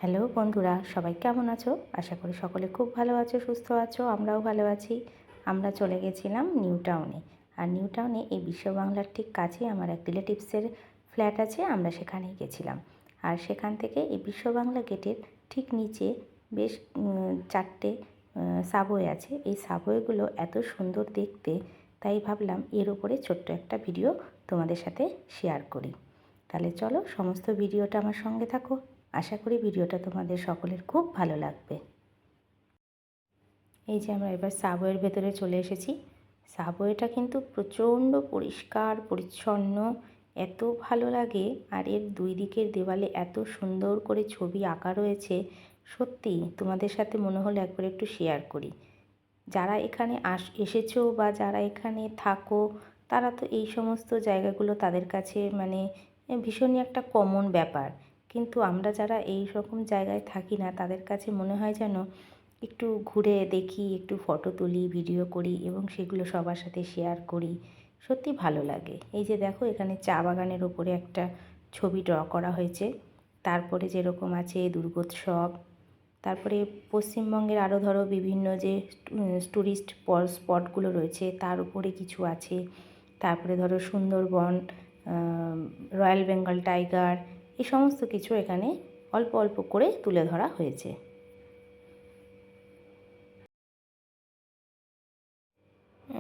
Hello বন্ধুরা, সবাই কেমন আছো? আশা করি সকলে খুব ভালো আছো, সুস্থ আছো। আমরাও ভালো আছি। আমরা চলে গেছিলাম নিউ টাউনে। আর নিউ টাউনে এই বিশ্ব বাংলার ঠিক কাছে আমার এক রিলেটিভসের ফ্ল্যাট আছে, আমরা সেখানেই গেছিলাম। আর সেখান থেকে এই বিশ্ব বাংলা গেটের ঠিক নিচে বেশ 4টে সাবওয়ে আছে। এই সাবওয়েগুলো এত সুন্দর দেখতে, তাই ভাবলাম এর উপরে ছোট্ট একটা ভিডিও তোমাদের সাথে শেয়ার করি। তাহলে চলো, সমস্ত ভিডিওটা আমার সঙ্গে থাকো। আশা করি ভিডিওটা তোমাদের সকলের খুব ভালো লাগবে। এই যে আমরা এবার সাবওয়ের ভেতরে চলে এসেছি। সাবওয়েটা কিন্তু প্রচণ্ড পরিষ্কার পরিচ্ছন্ন, এত ভালো লাগে। আর এর দুই দিকের দেওয়ালে এত সুন্দর করে ছবি আঁকা রয়েছে, সত্যি তোমাদের সাথে মনে হলো একবার একটু শেয়ার করি। যারা এখানে এসেছো বা যারা এখানে থাকো, তারা তো এই সমস্ত জায়গাগুলো তাদের কাছে মানে ভীষণই একটা কমন ব্যাপার। কিন্তু আমরা যারা এই রকম জায়গায় থাকি না, তাদের কাছে মনে হয় যেন একটু ঘুরে দেখি, একটু ফটো তুলি, ভিডিও করি এবং সেগুলো সবার সাথে শেয়ার করি। সত্যি ভালো লাগে। এই যে দেখো, এখানে চা বাগানের ওপরে একটা ছবি ড্র করা হয়েছে। তারপরে যেরকম আছে দুর্গোৎসব, তারপরে পশ্চিমবঙ্গের আরও ধরো বিভিন্ন যে টুরিস্ট স্পটগুলো রয়েছে তার উপরে কিছু আছে। তারপরে ধরো সুন্দরবন, রয়্যাল বেঙ্গল টাইগার, এই সমস্ত কিছু এখানে অল্প অল্প করে তুলে ধরা হয়েছে।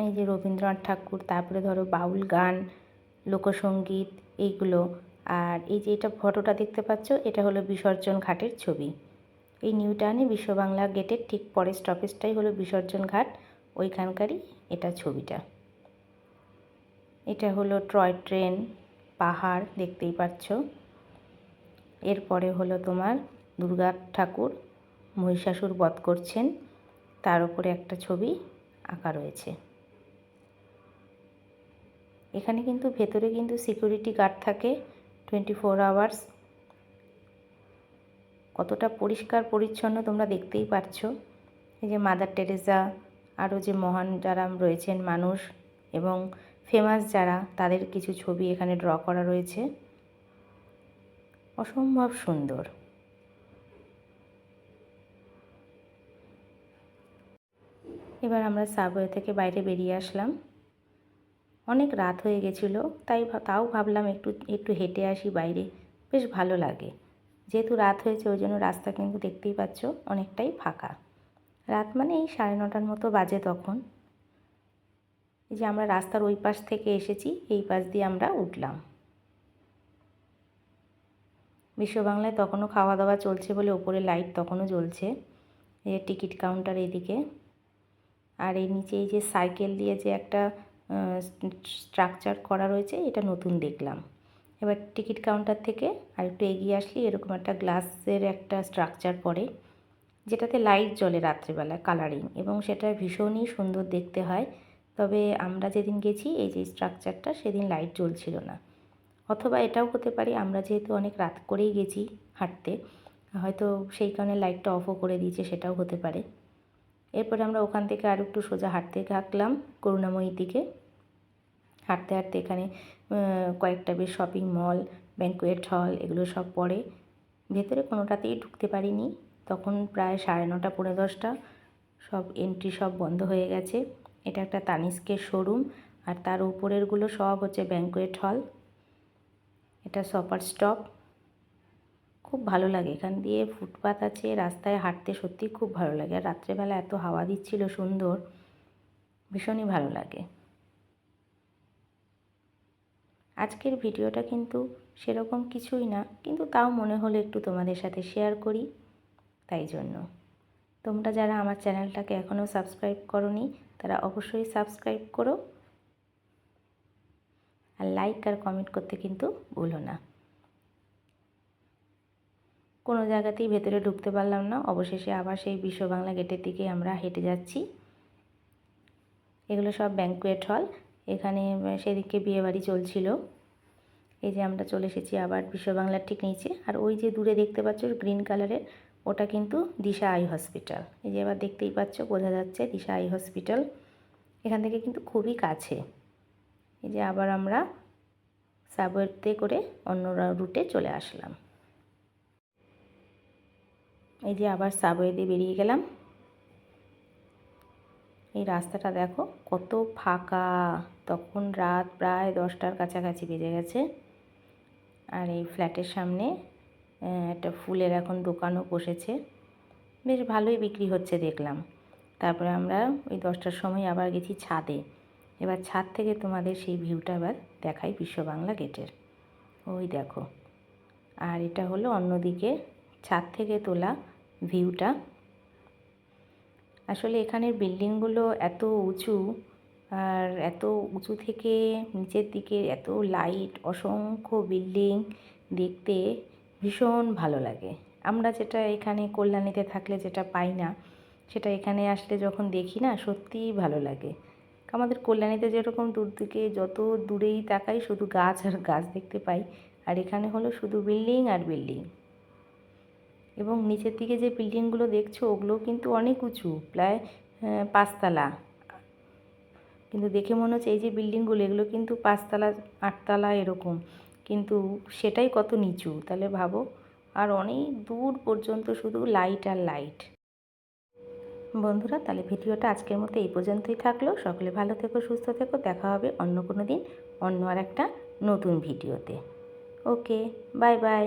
এই যে রবীন্দ্রনাথ ঠাকুর, তারপরে ধরো বাউল গান, লোকসঙ্গীত, এইগুলো। আর এই যে এটা ফটোটা দেখতে পাচ্ছ, এটা হলো বিসর্জন ঘাটের ছবি। এই নিউ টাউনে বিশ্ব বাংলা গেটের ঠিক পরের স্টপেজটাই হলো বিসর্জন ঘাট, ওইখানকারই এটা ছবিটা। এটা হলো টয় ট্রেন, পাহাড় দেখতেই পাচ্ছ। এরপরে হলো তোমার দুর্গা ঠাকুর মহিষাসুর বধ করছেন, তার উপরে একটা ছবি আঁকা রয়েছে। এখানে কিন্তু ভেতরে কিন্তু সিকিউরিটি গার্ড থাকে 24 আওয়ার্স। কতটা পরিষ্কার পরিচ্ছন্ন তোমরা দেখতেই পাচ্ছ। এই যে মাদার টেরেসা, আরও যে মহান যারা রয়েছেন মানুষ এবং ফেমাস যারা, তাদের কিছু ছবি এখানে ড্র করা রয়েছে। অসম্ভব সুন্দর। এবার আমরা সাবওয়ে থেকে বাইরে বেরিয়ে আসলাম। অনেক রাত হয়ে গেছিলো, তাও ভাবলাম একটু একটু হেঁটে আসি বাইরে, বেশ ভালো লাগে। যেহেতু রাত হয়েছে ওই জন্য রাস্তা কিন্তু দেখতেই পাচ্ছ অনেকটাই ফাঁকা। রাত মানে এই 9:30 মতো বাজে তখন। এই যে আমরা রাস্তার ওই পাশ থেকে এসেছি, এই পাশ দিয়ে আমরা উঠলাম। বিশ্ব বাংলায় তখনও খাওয়া দাওয়া চলছে বলে ওপরে লাইট তখনও জ্বলছে। এই যে টিকিট কাউন্টার এইদিকে। আর এই নিচে এই যে সাইকেল দিয়ে যে একটা স্ট্রাকচার করা রয়েছে, এটা নতুন দেখলাম। এবার টিকিট কাউন্টার থেকে আর একটু এগিয়ে আসলে এরকম একটা গ্লাসের একটা স্ট্রাকচার পড়ে, যেটাতে লাইট জ্বলে রাত্রেবেলায় কালারিং, এবং সেটা ভীষণই সুন্দর দেখতে হয়। তবে আমরা যেদিন গেছি এই যে স্ট্রাকচারটা, সেদিন লাইট জ্বলছিল না। অথবা এটাও হতে পারে আমরা যেহেতু অনেক রাত করেই গেছি হাঁটতে, হয়তো সেই কারণে লাইটটা অফও করে দিয়েছে, সেটাও হতে পারে। এরপরে আমরা ওখান থেকে আর একটু সোজা হাঁটতে থাকলাম করুণাময়ীর দিকে। হাঁটতে হাঁটতে এখানে কয়েকটা বেশ শপিং মল, ব্যাঙ্কুয়েট হল, এগুলো সব পড়ে। ভেতরে কোনোটাতেই ঢুকতে পারিনি, তখন প্রায় 9:30 পৌনে 10টা। সব এন্ট্রি সব বন্ধ হয়ে গেছে। এটা একটা তানিস্কের শোরুম, আর তার উপরেরগুলো সব হচ্ছে ব্যাঙ্কুয়েট হল। এটা শপার স্টপ। খুব ভালো লাগে, এখান দিয়ে ফুটপাথ আছে, রাস্তায় হাঁটতে সত্যি খুব ভালো লাগে। আর রাত্রেবেলা এত হাওয়া দিচ্ছিল সুন্দর, ভীষণই ভালো লাগে। আজকের ভিডিওটা কিন্তু সেরকম কিছুই না, কিন্তু তাও মনে হলো একটু তোমাদের সাথে শেয়ার করি, তাই জন্য। তোমরা যারা আমার চ্যানেলটাকে এখনও সাবস্ক্রাইব করোনি, তারা অবশ্যই সাবস্ক্রাইব করো, আর লাইক আর কমেন্ট করতে কিন্তু ভুলো না। কোনো জায়গাতেই ভেতরে ঢুকতে পারলাম না, অবশেষে আবার সেই বিশ্ব বাংলা গেটের দিকে আমরা হেঁটে যাচ্ছি। এগুলো সব ব্যাঙ্কুয়েট হল, এখানে সেদিকে বিয়েবাড়ি চলছিল। এই যে আমরা চলে এসেছি আবার বিশ্ব বাংলার ঠিক নিচে। আর ওই যে দূরে দেখতে পাচ্ছ গ্রিন কালারের, ওটা কিন্তু দিশা আই হসপিটাল। এই যে এবার দেখতেই পাচ্ছ, বোঝা যাচ্ছে দিশা আই হসপিটাল। এখান থেকে কিন্তু খুবই কাছে। এই যে আবার আমরা সাবওয়েতে করে অন্য রুটে চলে আসলাম। এই যে আবার সাবওয়ে দিয়ে বেরিয়ে গেলাম। এই রাস্তাটা দেখো কত ফাঁকা, তখন রাত প্রায় 10টার কাছাকাছি বেজে গেছে। আর এই ফ্ল্যাটের সামনে একটা ফুলের এখন দোকানও বসেছে, বেশ ভালোই বিক্রি হচ্ছে দেখলাম। তারপরে আমরা ওই 10টার সময় আবার গেছি ছাদে। এবার ছাদ থেকে তোমাদের সেই ভিউটা আবার দেখাই বিশ্ব বাংলা গেটের। ওই দেখো, আর এটা হলো অন্যদিকে ছাদ থেকে তোলা ভিউটা। আসলে এখানের বিল্ডিংগুলো এত উঁচু, আর এত উঁচু থেকে নিচের দিকে এত লাইট, অসংখ্য বিল্ডিং দেখতে ভীষণ ভালো লাগে। আমরা যেটা এখানে কল্যাণীতে থাকলে যেটা পাই না, সেটা এখানে আসলে যখন দেখি না সত্যিই ভালো লাগে। আমাদের কল্যাণীতে যেরকম দূর থেকে যত দূরেই তাকাই শুধু গাছ আর গাছ দেখতে পাই, আর এখানে হলো শুধু বিল্ডিং আর বিল্ডিং। এবং নিচের দিকে যে বিল্ডিংগুলো দেখছো ওগুলোও কিন্তু অনেক উঁচু, প্রায় 5তলা। কিন্তু দেখে মনে হচ্ছে এই যে বিল্ডিংগুলো এগুলো কিন্তু 5তলা 8তলা এরকম, কিন্তু সেটাই কত নিচু, তাহলে ভাবো। আর অনেক দূর পর্যন্ত শুধু লাইট আর লাইট। বন্ধুরা, তাহলে ভিডিওটা আজকের মতো এই পর্যন্তই থাকলো। সকলে ভালো থেকো, সুস্থ থেকো। দেখা হবে অন্য কোনো দিন অন্য আর একটা নতুন ভিডিওতে। ওকে, বাই বাই।